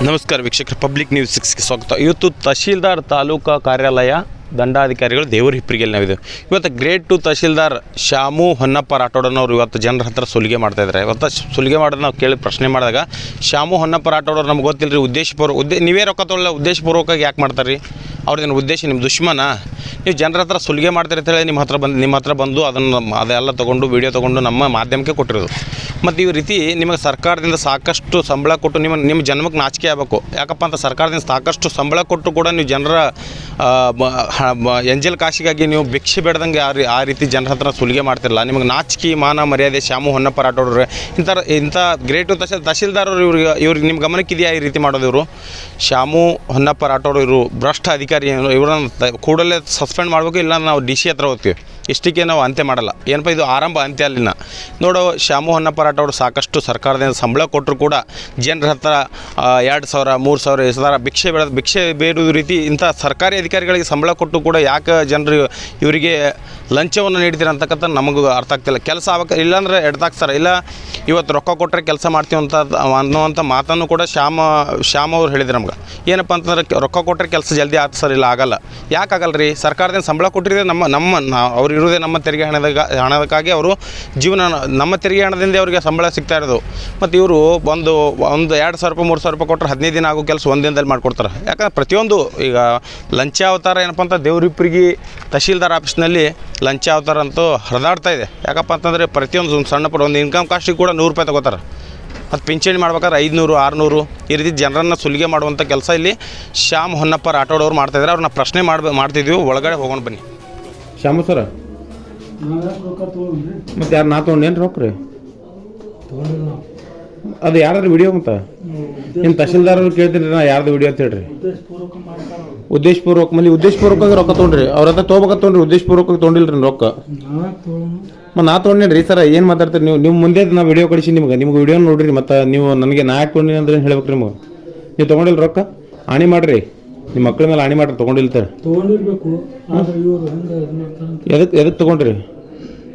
ನಮಸ್ಕಾರ ವೀಕ್ಷಕರು, public news 6ಗೆ ಸ್ವಾಗತ. ಇವತ್ತು ತಹಶೀಲ್ದಾರ್ ತಾಲೂಕಾ ಕಾರ್ಯಾಲಯ ದಂಡಾಧಿಕಾರಿಗಳು ದೇವರಹಿಪ್ಪರಿಗೆಯಲ್ಲಿ ನಾವಿದೆ. ಇವತ್ತು ಗ್ರೇಡ್ 2 ತಹಶೀಲ್ದಾರ್ ಶಾಮು ಹೊನ್ನಪ್ಪ ರಾಠೋಡನವರು ಇವತ್ತು ಜನರ ಹತ್ರ ಸುಲಿಗೆ ಮಾಡ್ತಾಯಿದ್ದಾರೆ. ಇವತ್ತು ಸುಲಿಗೆ ಮಾಡೋದು ನಾವು ಕೇಳಿ ಪ್ರಶ್ನೆ ಮಾಡಿದಾಗ ಶಾಮು ಹೊನ್ನಪ್ಪ ರಾಠೋಡವ್ರು ನಮ್ಗೆ ಗೊತ್ತಿಲ್ಲ ರೀ, ನೀವೇ ರೊಕ್ಕ ತೊಗೊಳ್ಳ ಉದ್ದೇಶಪೂರ್ವಕವಾಗಿ ಯಾಕೆ ಮಾಡ್ತಾರೆ ರೀ? ಅವ್ರದ್ದೇನು ಉದ್ದೇಶ ನಿಮ್ಮ ದುಶ್ಮನ? ನೀವು ಜನರ ಹತ್ರ ಸುಲಿಗೆ ಮಾಡ್ತೀರಿ ಅಂತೇಳಿ ನಿಮ್ಮ ಹತ್ರ ಬಂದು ಅದೆಲ್ಲ ತೊಗೊಂಡು ವೀಡಿಯೋ ತೊಗೊಂಡು ನಮ್ಮ ಮಾಧ್ಯಮಕ್ಕೆ ಕೊಟ್ಟಿರೋದು. ಮತ್ತು ಈ ರೀತಿ ನಿಮಗೆ ಸರ್ಕಾರದಿಂದ ಸಾಕಷ್ಟು ಸಂಬಳ ಕೊಟ್ಟು ನಿಮ್ಮ ಜನ್ಮಕ್ಕೆ ನಾಚಿಕೆ ಆಗಬೇಕು. ಯಾಕಪ್ಪ ಅಂತ ಸರ್ಕಾರದಿಂದ ಸಾಕಷ್ಟು ಸಂಬಳ ಕೊಟ್ಟು ಕೂಡ ನೀವು ಜನರ ಎಂಜಲ್ ಕಾಶಿಗಾಗಿ ನೀವು ಭಿಕ್ಷೆ ಬೇಡ್ದಂಗೆ ಆ ರೀತಿ ಜನರ ಹತ್ರ ಸುಲಿಗೆ ಮಾಡ್ತಿರಲ್ಲ. ನಿಮಗೆ ನಾಚಿಕೆ ಮಾನ ಮರ್ಯಾದೆ ಶಾಮು ಹೊನ್ನಪ್ಪ ರಾಠೋಡ್ರೆ ಇಂಥ ಗ್ರೇಟ್ ತಹಶೀಲ್ದಾರರು ಇವ್ರಿಗೆ ನಿಮ್ಮ ಗಮನಕ್ಕಿದೆಯಾ ಈ ರೀತಿ ಮಾಡೋದು? ಇವರು ಶಾಮು ಹೊನ್ನಪ್ಪ ರಾಠೋಡ್ ಇವರು ಭ್ರಷ್ಟ ಅಧಿಕಾರಿ, ಇವರನ್ನು ಕೂಡಲೇ ಸಸ್ಪೆಂಡ್ ಮಾಡಬೇಕು, ಇಲ್ಲ ನಾವು DC ಹತ್ರ ಹೋಗ್ತೀವಿ. ಇಷ್ಟಕ್ಕೆ ನಾವು ಅಂತ್ಯ ಮಾಡಲ್ಲ. ಏನಪ್ಪ ಇದು ಆರಂಭ, ಅಂತ್ಯ ಅಲ್ಲಿನ. ನೋಡೋ ಶಾಮು ಹೊನ್ನಪ್ಪ ರಾಠೋಡ್ ಸಾಕಷ್ಟು ಸರ್ಕಾರದಿಂದ ಸಂಬಳ ಕೊಟ್ಟರು ಕೂಡ ಜನರ ಹತ್ರ 2,000 3,000 ಭಿಕ್ಷೆ ಬೇಡುವ ರೀತಿ ಇಂಥ ಸರ್ಕಾರಿ ಅಧಿಕಾರಿಗಳಿಗೆ ಸಂಬಳ ಕೊಟ್ಟು ಕೂಡ ಯಾಕೆ ಜನರು ಇವರಿಗೆ ಲಂಚವನ್ನು ನೀಡ್ತೀರ ಅಂತಕ್ಕಂಥ ನಮಗೂ ಅರ್ಥ ಆಗ್ತಿಲ್ಲ. ಕೆಲಸ ಆಗಬೇಕು, ಇಲ್ಲಾಂದರೆ ಎಡ್ದಾಕ್ತಾರೆ, ಇಲ್ಲ ಇವತ್ತು ರೊಕ್ಕ ಕೊಟ್ಟರೆ ಕೆಲಸ ಮಾಡ್ತೀವಿ ಅನ್ನುವಂಥ ಮಾತನ್ನು ಕೂಡ ಶ್ಯಾಮ್ ಅವ್ರು ಹೇಳಿದ್ರು ನಮ್ಗೆ. ಏನಪ್ಪ ಅಂತಂದ್ರೆ ರೊಕ್ಕ ಕೊಟ್ಟರೆ ಕೆಲಸ ಜಲ್ದಿ ಆಗ್ತದೆ ಸರ್, ಇಲ್ಲ ಆಗಲ್ಲ. ಯಾಕೆ ಆಗಲ್ಲ ರೀ? ಸರ್ಕಾರದಿಂದ ಸಂಬಳ ಕೊಟ್ಟಿದ್ರೆ ಅವ್ರು ಇರೋದೇ ನಮ್ಮ ತೆರಿಗೆ ಹಣದಕ್ಕಾಗಿ ಅವರು ಜೀವನ, ನಮ್ಮ ತೆರಿಗೆ ಹಣದಿಂದ ಅವರಿಗೆ ಸಂಬಳ ಸಿಗ್ತಾ ಇರೋದು. ಮತ್ತು ಇವರು ಒಂದು 2,000 ರೂಪಾಯಿ 3,000 ರೂಪಾಯಿ ಕೊಟ್ಟರೆ 15 ದಿನ ಆಗೋ ಕೆಲಸ 1 ದಿನದಲ್ಲಿ ಮಾಡಿಕೊಡ್ತಾರೆ. ಯಾಕಂದ್ರೆ ಪ್ರತಿಯೊಂದು ಈಗ ಲಂಚ ಅವತಾರ ಏನಪ್ಪ ಅಂತ ದೇವರಿಪ್ಪರಿಗೆ ತಹಶೀಲ್ದಾರ್ ಆಫೀಸ್ನಲ್ಲಿ ಲಂಚ ಅವತಾರ ಅಂತೂ ಹರಿದಾಡ್ತಾ ಇದೆ. ಯಾಕಪ್ಪ ಅಂತಂದರೆ ಪ್ರತಿಯೊಂದು ಸಣ್ಣ ಪುಟ್ಟ ಒಂದು ಇನ್ಕಮ್ ಕಾಸ್ಟಿಗೆ ಕೂಡ 100 ರೂಪಾಯಿ ತೊಗೋತಾರೆ. ಮತ್ತು ಪಿಂಚಣಿ ಮಾಡ್ಬೇಕಾದ್ರೆ 500 600 ಈ ರೀತಿ ಜನರನ್ನು ಸುಲಿಗೆ ಮಾಡುವಂಥ ಕೆಲಸ ಇಲ್ಲಿ ಶಾಮ್ ಹೊನ್ನಪ್ಪ ರಾಠೋಡ್ ಅವ್ರು ಮಾಡ್ತಾಯಿದ್ದಾರೆ. ಅವ್ರನ್ನ ಪ್ರಶ್ನೆ ಮಾಡ್ತಿದ್ವಿ. ಒಳಗಡೆ ಹೋಗೋಣ ಬನ್ನಿ. ಶ್ಯಾಮು ಸರ, ಮತ್ತು ಯಾರು ನಾ ತೊಗೊಂಡೇನು ರೊಕ್ಕ ರೀ? ಅದು ಯಾರು ವಿಡಿಯೋ? ಮತ್ತು ನಿಮ್ಮ ತಹಶೀಲ್ದಾರ್ ಅವ್ರು ಕೇಳ್ತೀನಿ ನಾ ಯಾರ್ದು ವಿಡಿಯೋ ಅಂತ ಹೇಳ್ರಿ. ಉದ್ದೇಶಪೂರ್ವಕವಾಗಿ ರೊಕ್ಕ ತೊಗೊಂಡ್ರಿ? ಅವ್ರ ಹತ್ರ ತೊಗೋಬೇಕ ತೊಗೊಂಡ್ರಿ, ಉದ್ದೇಶಪೂರ್ವಕವಾಗಿ ತೊಗೊಂಡಿಲ್ರಿ ರೊಕ್ಕ? ಮತ್ತು ನಾ ತೊಗೊಂಡೇನು ರೀ ಸರ? ಏನು ಮಾತಾಡ್ತೀರಿ ನೀವು? ನಿಮ್ಮ ಮುಂದೆ ನಾ ವಿಡಿಯೋ ಕಳಿಸಿ ನಿಮ್ಗೆ ವಿಡಿಯೋ ನೋಡಿರಿ. ಮತ್ತು ನೀವು ನನಗೆ ನಾ ಯಾಕೆ ತೊಗೊಂಡಿನಿ ಅಂದ್ರೆ ಹೇಳ್ಬೇಕು ನಿಮ್ಗೆ. ನೀವು ತೊಗೊಂಡಿಲ್ಲ ರೊಕ್ಕ? ಆಣಿ ಮಾಡಿರಿ, ನಿಮ್ಮ ಮಕ್ಕಳ ಮೇಲೆ ಆಣಿ ಮಾಡ್ರಿ. ತೊಗೊಂಡಿಲ್ತಾರೆ ಎದಕ್ಕೆ ತೊಗೊಂಡ್ರಿ?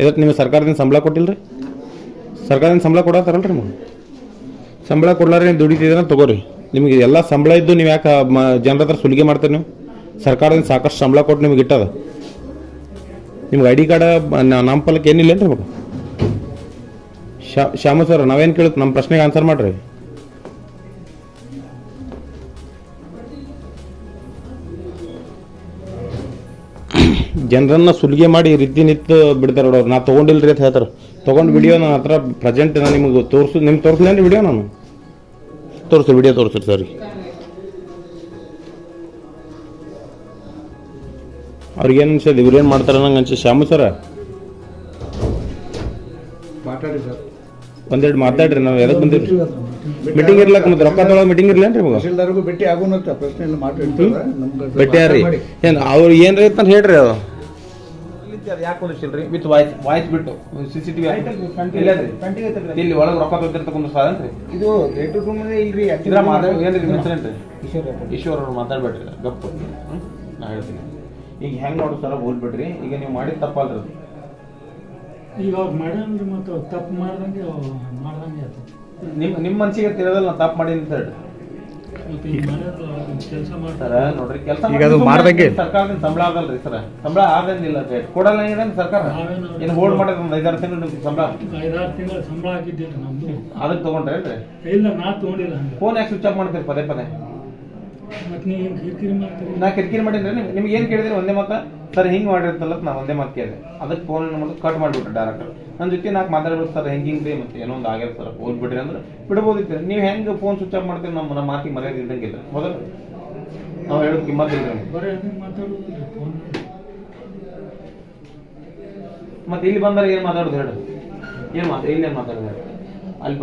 ಎದಕ್ಕೆ ನಿಮಗೆ ಸರ್ಕಾರದಿಂದ ಸಂಬಳ ಕೊಟ್ಟಿಲ್ಲ ರೀ? ಸರ್ಕಾರದಿಂದ ಸಂಬಳ ಕೊಡತ್ತಾರಲ್ರಿ ನಿಮಗೆ? ಸಂಬಳ ಕೊಡ್ಲಾರ ನೀವು ದುಡಿತಿದ್ದೀರ ತೊಗೋರಿ. ನಿಮಗೆ ಎಲ್ಲ ಸಂಬಳ ಇದ್ದು ನೀವು ಯಾಕೆ ಜನರ ಹತ್ರ ಸುಲಿಗೆ ಮಾಡ್ತೀರಿ? ನೀವು ಸರ್ಕಾರದಿಂದ ಸಾಕಷ್ಟು ಸಂಬಳ ಕೊಟ್ಟು ನಿಮ್ಗೆ ಇಟ್ಟದ. ನಿಮ್ಗೆ ID ಕಾರ್ಡ್ ನಾಮಫಲಕ್ಕೆ ಏನಿಲ್ಲ ಏನ್ರಿ ನಿಮಗೆ? ಶ್ಯಾಮು ಸರ್, ನಾವೇನು ಕೇಳುತ್ತೆ ನಮ್ಮ ಪ್ರಶ್ನೆಗೆ ಆನ್ಸರ್ ಮಾಡಿರಿ. ಜನರನ್ನು ಸುಲಿಗೆ ಮಾಡಿ ಈ ರೀತಿ ನಿಂತು ಬಿಡ್ತಾರೆ ನೋಡೋರು. ನಾ ತೊಗೊಂಡಿಲ್ರಿ ಅಂತ ಹೇಳ್ತಾರೆ. ತೊಗೊಂಡು ವಿಡಿಯೋ ನನ್ನ ಹತ್ರ ಪ್ರೆಸೆಂಟ್ ನಾನು ನಿಮಗೆ ತೋರಿಸ್ಲೇನು ವಿಡಿಯೋ? ನಾನು ವಿಡಿಯೋ ತೋರಿಸ್ರಿ ಸರಿ. ಅವ್ರಿಗೇನು ಅನ್ಸೋದು ಇವ್ರೇನು ಮಾಡ್ತಾರೆ ನಂಗೆ ಅನ್ಸ. ಶ್ಯಾಮು ಸರ ಮಾತಾಡಿ ಸರ್, ಒಂದೆರಡು ಮಾತಾಡ್ರಿ. ನಾವು ಎದಕ್ಕೆ ಬಂದಿರಿ? ಮೀಟಿಂಗ್ ಇರ್ಲಕ್ಕ, ಮತ್ತೆ ರೊಕ್ಕ ತೊಗೊಳೋ ಮೀಟಿಂಗ್ ಇರ್ಲೇನ್ರಿ ನಿಮಗೆ? ಭೇಟಿ ಆಗೋನಂತ ಪ್ರಶ್ನೆ ಎಲ್ಲ ಮಾತಾಡ್ತೀವಿ. ಭೇಟಿ ಯಾರ್ರಿ? ಏನು ಅವ್ರು ಏನ್ರಿ ಅಂತ ಹೇಳ್ರಿ. ಅದು ಯಾಕೆ ಕುಂದಿಸಿಲ್ರಿ? ವಿತ್ ವಾಯ್ಸ್ ಬಿಟ್ಟು CCTV ಇಲ್ಲಿ ಒಳಗೆ ರೊಕ್ಕ ತೊಗೊಂಡಿರ್ತಕ್ಕಂಥ ಸಾಧನ್ರಿ ಇದು. ರೇಟು ರೂಮೇ ಇಲ್ರಿ. ಏನ್ರಿ ಹೆಸರೇನ್ರಿ? ಈಶ್ವರ್ ಅವ್ರು ಮಾತಾಡ್ಬೇಡ್ರಿ, ಗಪ್ಪು. ನಾ ಹೇಳ್ತೀನಿ ಈಗ ಹೆಂಗೆ ನೋಡು ಸರ, ಹೋಗ್ಬಿಡ್ರಿ. ಈಗ ನೀವು ಮಾಡಿದ ತಪ್ಪಲ್ರಿ ಅದು. ಈಗ ಅವ್ರು ಮಾಡ್ರಿ, ಮತ್ತು ತಪ್ಪು ಮಾಡ್ದಂಗೆ ಆಯ್ತು. ನಿಮ್ಮ ಮನ್ಸಿಗೆ ತಿರೋದಲ್ಲ ನಾ ತಪ್ಪು ಮಾಡಿ ಅಂತ ಹೇಳಿ ಕೆಲಸ ಸರ. ನೋಡ್ರಿ, ಕೆಲಸ ಸರ್ಕಾರದಿಂದ ಸಂಬಳ ಆಗಲ್ರಿ ಸರ. ಸಂಬಳ ಆಗಂಗಿಲ್ಲ, ಕೊಡಲ್ಲ ಏನೇನು ಸರ್ಕಾರ. ಏನು ಹೋಲ್ಡ್ ಮಾಡೋದು ಒಂದು 5-6 ತಿಂಗಳು ನಿಮ್ಗೆ ಸಂಬಳ? 5-6 ತಿಂಗಳು ಸಂಬಳ ಆಗಿದ್ದಿಲ್ಲ ನಮ್ದು. ಅದಕ್ಕೆ ತೊಗೊಂಡ್ರೇನ್ರಿ? ಇಲ್ಲ, ನಾ ತೊಗೊಂಡಿಲ್ಲ. ಫೋನ್ ಯಾಕೆ ಸ್ವಿಚ್ ಆಫ್ ಮಾಡ್ತೀರಿ ಪದೇ? ಮತ್ತೆ ನೀವು ಕಿರಿಕಿರಿ ಮಾಡ್ತೀರಿ. ನಾ ಕಿರಿಕಿರಿ ಮಾಡಿದ್ರೆ ನಿಮ್ಗೆ ಏನು ಕೇಳಿದ್ರಿ? ಒಂದೇ ಮಾತ ಸರ್ ಹಿಂಗೆ ಮಾಡಿರ್ತಲ್ಲ, ನಾ ಒಂದೇ ಮಾತು ಕೇಳಿದೆ. ಅದಕ್ಕೆ ಫೋನ್ ಕಟ್ ಮಾಡಿಬಿಟ್ರೆ ಡೈರೆಕ್ಟ್. ನನ್ನ ಜೊತೆ ನಾಲ್ಕು ಮಾತಾಡ್ಬೇಕು ಸರ್, ಹಿಂಗೆ ಮತ್ತೆ ಏನೋ ಒಂದು ಆಗ್ಯದ ಸರ್, ಹೋಗ್ಬಿಟ್ರಿ ಅಂದ್ರೆ ಬಿಡ್ಬೋದಿತ್ತು. ನೀವು ಹೆಂಗೆ ಫೋನ್ ಸ್ವಿಚ್ ಆಫ್ ಮಾಡ್ತೀವಿ? ನಮ್ಮ ಮಾತಿಗೆ ಮರ್ಯಾದೆ ಇದ್ದಂಗಿಲ್ಲ. ಮೊದಲು ನಾವು ಹೇಳೋದು ಕಿಮ್ಮತ್ತಿಲ್ಲ. ಮತ್ತೆ ಇಲ್ಲಿ ಬಂದರೆ ಏನು ಮಾತಾಡೋದು ಹೇಳು? ಏನು ಇಲ್ಲಿ ಏನು ಮಾತಾಡೋದು ಹೇಳಿ? ಅಲ್ಲಿ